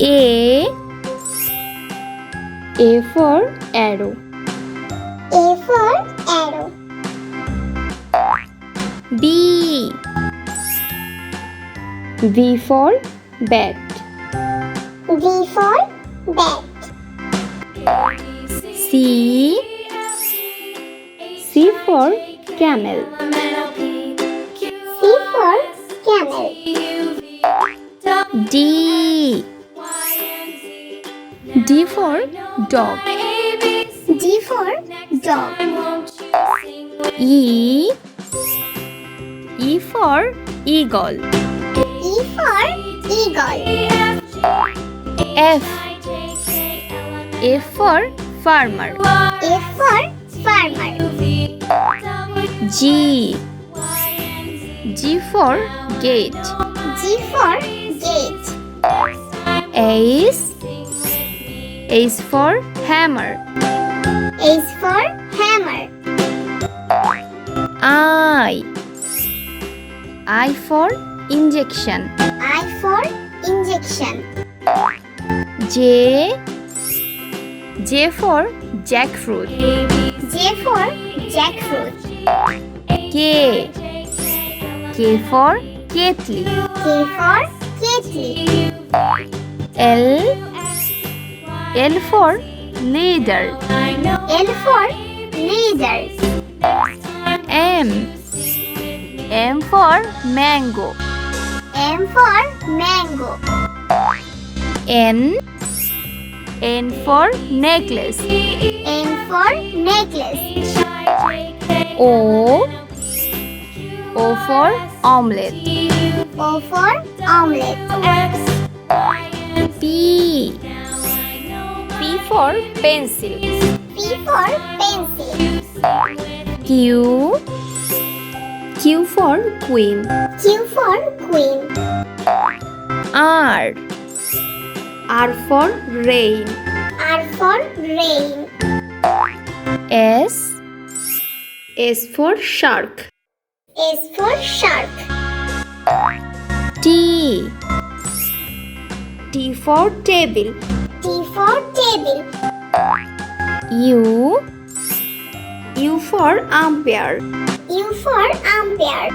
A for arrow. A for arrow. B for bat. B for bat. C for camel. C for camel. D for dog. D for dog. E for eagle. E for eagle. F for farmer. F for farmer. G for gate. G for gate. H for hammer. H for hammer. I for injection. I for injection. J for jackfruit. J for jackfruit. K for kettle. K for kettle. L for leader. L for leader. M for mango. M for mango. N for necklace. N for necklace. O for omelette. O for omelette. P for pencil. P for pencil. Q for queen. Q for queen. R for rain. R for rain. S for shark. S for shark. T for table. T for table. U for umpire. U for umpire.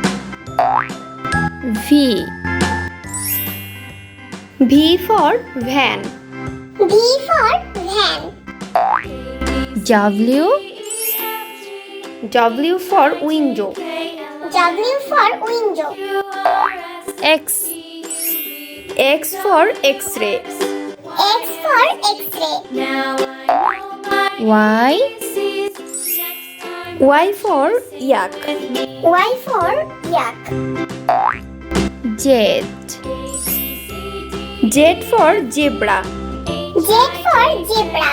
V for van. V for van. W for window. W for window. X for x-ray. X for x-ray. Y for yak. Y for yak. Z for zebra. Z for zebra.